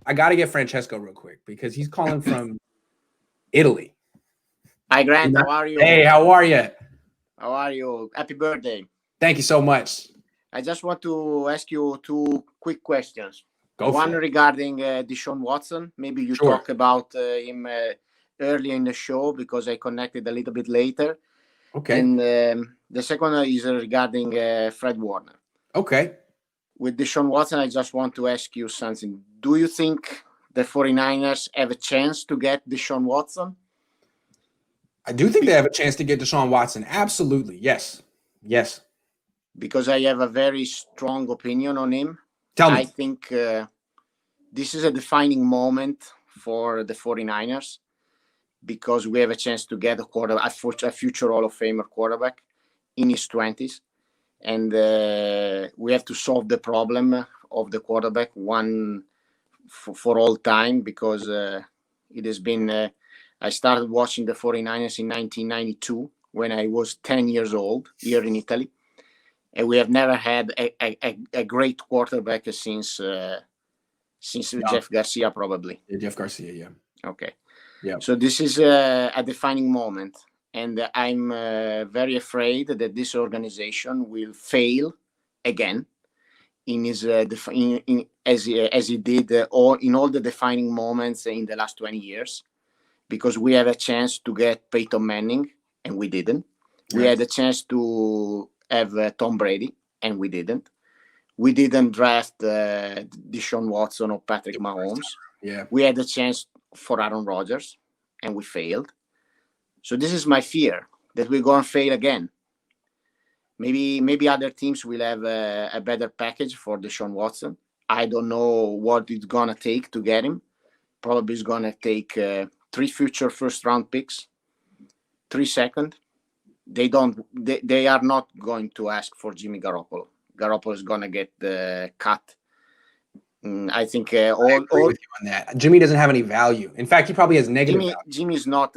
I got to get Francesco real quick because he's calling from Italy. Hi, Grant. How are you? Hey, how are you? How are you? Happy birthday. Thank you so much. I just want to ask you two quick questions. One regarding Deshaun Watson. Maybe you talk about him earlier in the show because I connected a little bit later. Okay. And the second one is regarding Fred Warner. Okay. With Deshaun Watson, I just want to ask you something. Do you think the 49ers have a chance to get Deshaun Watson? I do think they have a chance to get Deshaun Watson. Absolutely. Yes. Yes. Because I have a very strong opinion on him. Tell me. I think this is a defining moment for the 49ers because we have a chance to get a future Hall of Famer quarterback in his 20s. And we have to solve the problem of the quarterback one for all time because it has been I started watching the 49ers in 1992 when I was 10 years old here in Italy. And we have never had a great quarterback since Jeff Garcia, probably. Yeah, Jeff Garcia, yeah. Okay. Yeah. So this is a defining moment. And I'm very afraid that this organization will fail again in his as he did in all the defining moments in the last 20 years, because we have a chance to get Peyton Manning and we didn't. We had a chance to have Tom Brady and we didn't. We didn't draft Deshaun Watson or Patrick Mahomes. Yeah. We had a chance for Aaron Rodgers and we failed. So this is my fear that we're going to fail again. Maybe other teams will have a better package for Deshaun Watson. I don't know what it's going to take to get him. Probably it's going to take 3 future first-round picks, 3 second. They are not going to ask for Jimmy Garoppolo. Garoppolo is going to get the cut. I think I agree with you on that. Jimmy doesn't have any value. In fact, he probably has negative value. Jimmy's not.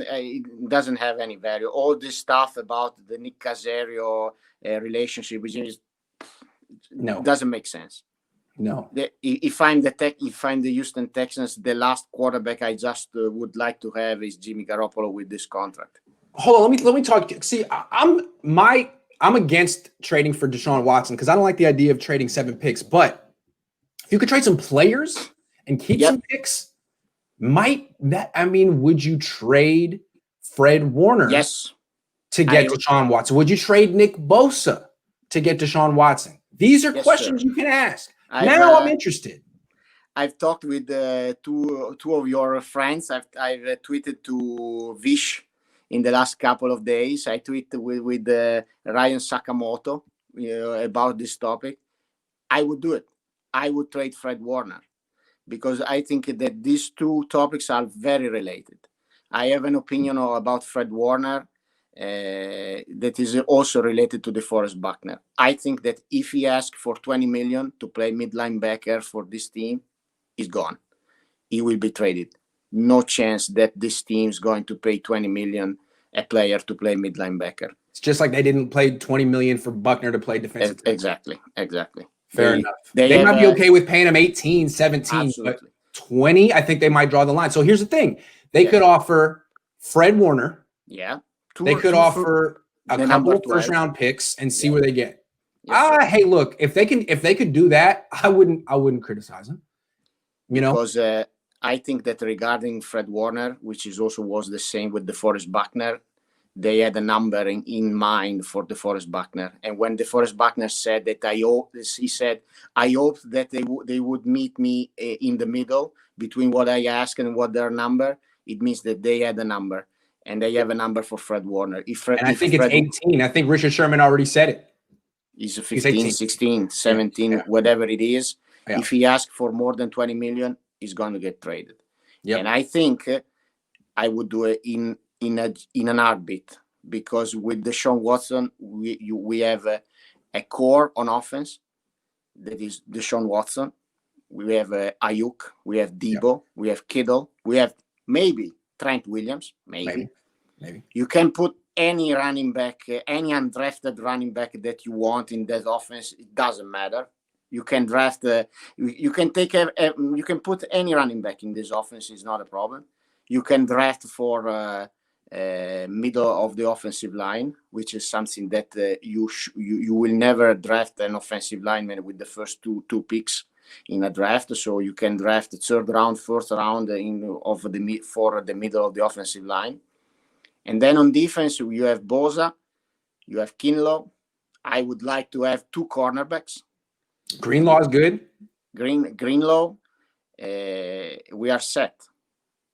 Doesn't have any value. All this stuff about the Nick Caserio relationship with Jimmy doesn't make sense. No. If I'm the Houston Texans, the last quarterback I just would like to have is Jimmy Garoppolo with this contract. Hold on, let me talk. See, I'm against trading for Deshaun Watson because I don't like the idea of trading 7 picks, but if you could trade some players and keep some picks, would you trade Fred Warner to get Deshaun Watson? Would you trade Nick Bosa to get Deshaun Watson? These are questions you can ask. I'm interested. I've talked with two of your friends. I've tweeted to Vish in the last couple of days. I tweeted with Ryan Sakamoto about this topic. I would do it. I would trade Fred Warner because I think that these two topics are very related. I have an opinion about Fred Warner that is also related to DeForest Buckner. I think that if he asks for $20 million to play mid linebacker for this team, he's gone. He will be traded. No chance that this team is going to pay $20 million a player to play mid linebacker. It's just like they didn't play $20 million for Buckner to play defensive. Exactly. Fair enough. They might be okay with paying him 18, 17, absolutely. But 20, I think they might draw the line. So here's the thing. They could offer Fred Warner. Yeah. They could offer a couple of first-round picks and see where they get. Hey, look, if they could do that, I wouldn't criticize them. Because I think that regarding Fred Warner, which was the same with DeForest Buckner, they had a number in mind for DeForest Buckner. And when DeForest Buckner said that I hope that they would meet me in the middle between what I ask and what their number, it means that they had a number. And they have a number for Fred Warner. I think it's 18. I think Richard Sherman already said it. He's 15, 16, 17, whatever it is. Yeah. If he asks for more than 20 million, he's going to get traded. Yep. And I think I would do it in an heartbeat because with Deshaun Watson, we have a core on offense that is Deshaun Watson. We have Ayuk, we have Debo, we have Kittle, we have maybe Trent Williams, maybe. You can put any running back, any undrafted running back that you want in that offense. It doesn't matter. You can draft. You can take you can put any running back in this offense. Is not a problem. You can draft for middle of the offensive line, which is something that you will never draft an offensive lineman with the first two picks in a draft. So you can draft the third round, fourth round for the middle of the offensive line. And then on defense, you have Bosa, you have Kinlaw. I would like to have 2 cornerbacks. Greenlaw is good. Greenlaw. We are set.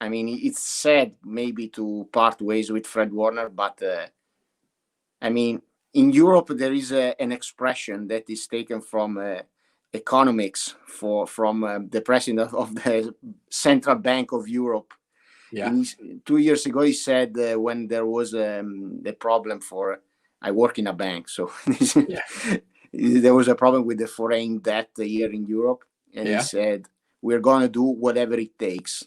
I mean, it's sad maybe to part ways with Fred Warner, but I mean, in Europe there is an expression that is taken from economics from the president of the Central Bank of Europe. Yeah. 2 years ago, he said when there was the problem I work in a bank, so there was a problem with the foreign debt here in Europe, and he said, we're going to do whatever it takes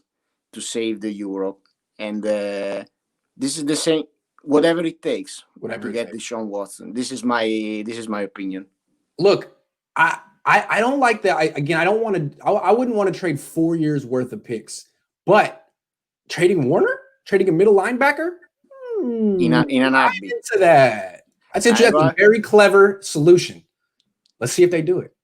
to save the euro. And this is the same, whatever it takes to get Deshaun Watson. This is my opinion. Look, I don't like that. I wouldn't want to trade 4 years worth of picks, but trading Warner, trading a middle linebacker, in an heartbeat. Into that. That's interesting. That's a very clever solution. Let's see if they do it.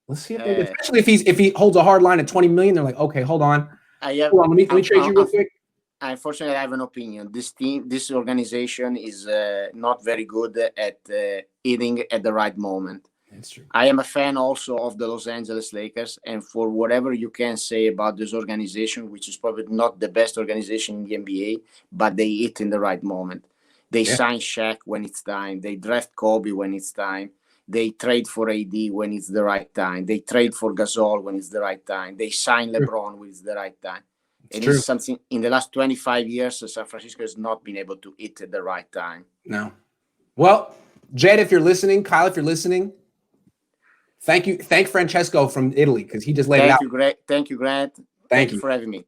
Let's see if they do it. Especially if he holds a hard line at 20 million, they're like, okay, hold on. Let me trade you real quick. Unfortunately, I have an opinion. This organization is not very good at hitting at the right moment. That's true. I am a fan also of the Los Angeles Lakers, and for whatever you can say about this organization, which is probably not the best organization in the NBA, but they hit in the right moment. They sign Shaq when it's time. They draft Kobe when it's time. They trade for AD when it's the right time. They trade for Gasol when it's the right time. They sign LeBron when it's the right time. And it's something in the last 25 years, San Francisco has not been able to hit at the right time. No. Well, Jed, if you're listening, Kyle, if you're listening, thank you. Thank Francesco from Italy because he just laid it out. Thank you, Grant. Thank you for having me.